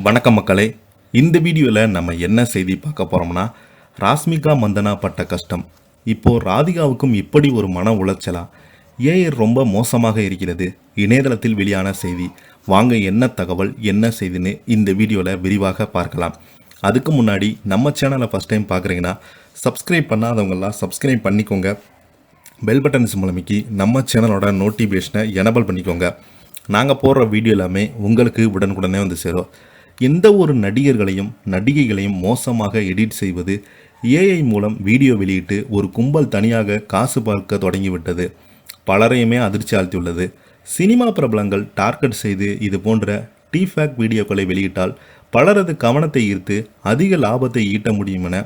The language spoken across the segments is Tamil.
வணக்கம் மக்களே. இந்த வீடியோவில் நம்ம என்ன செய்தி பார்க்க போகிறோம்னா, ராஷ்மிகா மந்தனா பட்ட கஷ்டம். இப்போது ராதிகாவுக்கும் இப்படி ஒரு மன உளைச்சலா? ஏஐ ரொம்ப மோசமாக இருக்கிறது. இணையதளத்தில் வெளியான செய்தி. வாங்க என்ன தகவல் என்ன செய்தின்னு இந்த வீடியோவில் விரிவாக பார்க்கலாம். அதுக்கு முன்னாடி நம்ம சேனலை ஃபஸ்ட் டைம் பார்க்குறீங்கன்னா சப்ஸ்கிரைப் பண்ணாதவங்களாம் சப்ஸ்கிரைப் பண்ணிக்கோங்க. பெல் பட்டன் மூலமிக்கி நம்ம சேனலோட நோட்டிஃபிகேஷனை எனபிள் பண்ணிக்கோங்க. நாங்கள் போடுற வீடியோ எல்லாமே உங்களுக்கு உடனுக்குடனே வந்து சேரும். எந்த ஒரு நடிகர்களையும் நடிகைகளையும் மோசமாக எடிட் செய்வது, ஏஐ மூலம் வீடியோ வெளியிட்டு ஒரு கும்பல் தனியாக காசு பார்க்க தொடங்கிவிட்டது. பலரையுமே அதிர்ச்சி ஆழ்த்தியுள்ளது. சினிமா பிரபலங்கள் டார்கெட் செய்து இது போன்ற டீஃபேக் வீடியோக்களை வெளியிட்டால் பலரது கவனத்தை ஈர்த்து அதிக லாபத்தை ஈட்ட முடியும் என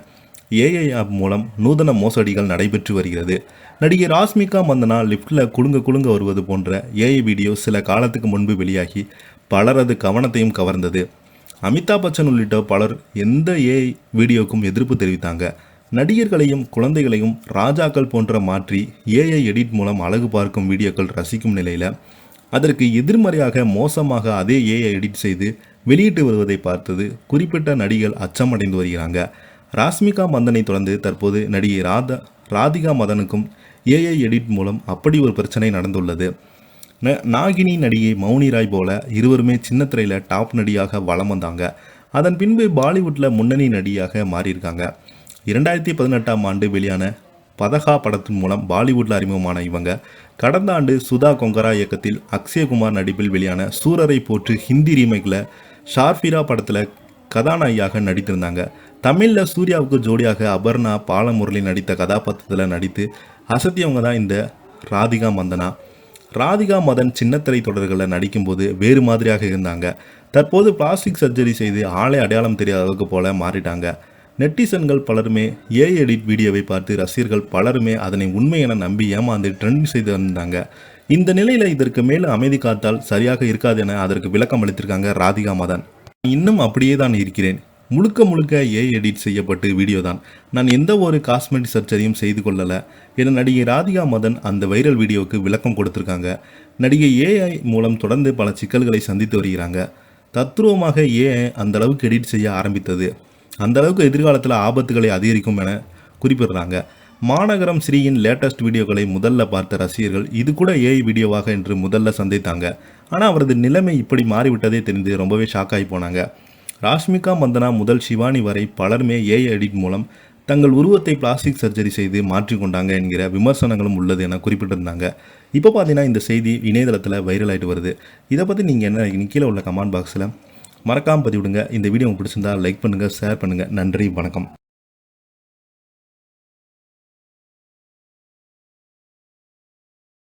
ஏஐ ஆப் மூலம் நூதன மோசடிகள் நடைபெற்று வருகிறது. நடிகை ராஷ்மிகா மந்தனா லிஃப்டில் குலுங்க வருவது போன்ற ஏஐ வீடியோ சில காலத்துக்கு முன்பு வெளியாகி பலரது கவனத்தையும் கவர்ந்தது. அமிதாப் பச்சன் உள்ளிட்ட பலர் எந்த ஏஐ வீடியோக்கும் எதிர்ப்பு தெரிவித்தாங்க. நடிகர்களையும் குழந்தைகளையும் ராஜாக்கள் போன்ற மாற்றி ஏஐ எடிட் மூலம் அழகு பார்க்கும் வீடியோக்கள் ரசிக்கும் நிலையில் அதற்கு எதிர்மறையாக மோசமாக அதே ஏஐ எடிட் செய்து வெளியிட்டு வருவதை பார்த்தது குறிப்பிட்ட நடிகர்கள் அச்சமடைந்து வருகிறாங்க. ராஷ்மிகா மந்தனை தொடர்ந்து தற்போது நடிகை ராதிகா மதனுக்கும் ஏஐ எடிட் மூலம் அப்படி ஒரு பிரச்சனை நடந்துள்ளது. நாகினி நடிகை மௌனி ராய் போல இருவருமே சின்னத்திரையில் டாப் நடிகையாக வலம் வந்தாங்க. அதன் பின்பு பாலிவுட்டில் முன்னணி நடிகையாக மாறியிருக்காங்க. 2018ஆம் ஆண்டு வெளியான பதகா படத்தின் மூலம் பாலிவுட்டில் அறிமுகமான இவங்க கடந்த ஆண்டு சுதா கொங்கரா இயக்கத்தில் அக்ஷயகுமார் நடிப்பில் வெளியான சூரரை போற்று ஹிந்தி ரீமேக்கில் ஷார்ஃபிரா படத்தில் கதாநாயகியாக நடித்திருந்தாங்க. தமிழில் சூர்யாவுக்கு ஜோடியாக அபர்ணா பாலமுரளி நடித்த கதாபாத்திரத்தில் நடித்து அசத்தியவங்க தான் இந்த ராதிகா மந்தனா. ராதிகா மதன் சின்னத்திரை தொடர்களில் நடிக்கும்போது வேறு மாதிரியாக இருந்தாங்க. தற்போது பிளாஸ்டிக் சர்ஜரி செய்து ஆளை அடையாளம் தெரியாத அளவுக்கு போல மாறிட்டாங்க. நெட்டிசன்கள் பலருமே ஏஐ எடிட் வீடியோவை பார்த்து ரசிகர்கள் பலருமே அதனை உண்மை என நம்பி ஏமாந்து ட்ரெண்ட் செய்து வந்தாங்க. இந்த நிலையில் இதற்கு மேலும் அமைதி காத்தால் சரியாக இருக்காது என அதற்கு விளக்கம் அளித்திருக்காங்க ராதிகா மதன். இன்னும் அப்படியே தான் இருக்கிறேன். முழுக்க ஏஐ எடிட் செய்யப்பட்டு வீடியோ தான். நான் எந்த ஒரு காஸ்மெட்டிக் சர்ஜரியும் செய்து கொள்ளலை என நடிகை ராதிகா மதன் அந்த வைரல் வீடியோவுக்கு விளக்கம் கொடுத்துருக்காங்க. நடிகை ஏஐ மூலம் தொடர்ந்து பல சிக்கல்களை சந்தித்து வருகிறாங்க. தத்ரூபமாக ஏஐ அந்த அளவுக்கு எடிட் செய்ய ஆரம்பித்தது அந்த அளவுக்கு எதிர்காலத்தில் ஆபத்துகளை அதிகரிக்கும் என குறிப்பிடுறாங்க. மாநகரம் ஸ்ரீயின் லேட்டஸ்ட் வீடியோக்களை முதல்ல பார்த்த ரசிகர்கள் இது கூட ஏஐ வீடியோவாக என்று முதல்ல சந்தித்தாங்க. ஆனால் அவரது நிலைமை இப்படி மாறிவிட்டதே தெரிந்து ரொம்பவே ஷாக்காகி போனாங்க. ராஷ்மிகா மந்தனா முதல் ஷிவானி வரை பலருமே ஏஐ எடிட் மூலம் தங்கள் உருவத்தை பிளாஸ்டிக் சர்ஜரி செய்து மாற்றிக்கொண்டாங்க என்கிற விமர்சனங்களும் உள்ளது என குறிப்பிட்டிருந்தாங்க. இப்போ பார்த்தீங்கன்னா இந்த செய்தி இணையதளத்தில் வைரல் ஆகிட்டு வருது. இதை பற்றி நீங்கள் என்ன கீழே உள்ள கமெண்ட் பாக்ஸில் மறக்காமல் பதிவிடுங்க. இந்த வீடியோ உங்களுக்கு பிடிச்சிருந்தா லைக் பண்ணுங்கள், ஷேர் பண்ணுங்கள். நன்றி, வணக்கம்.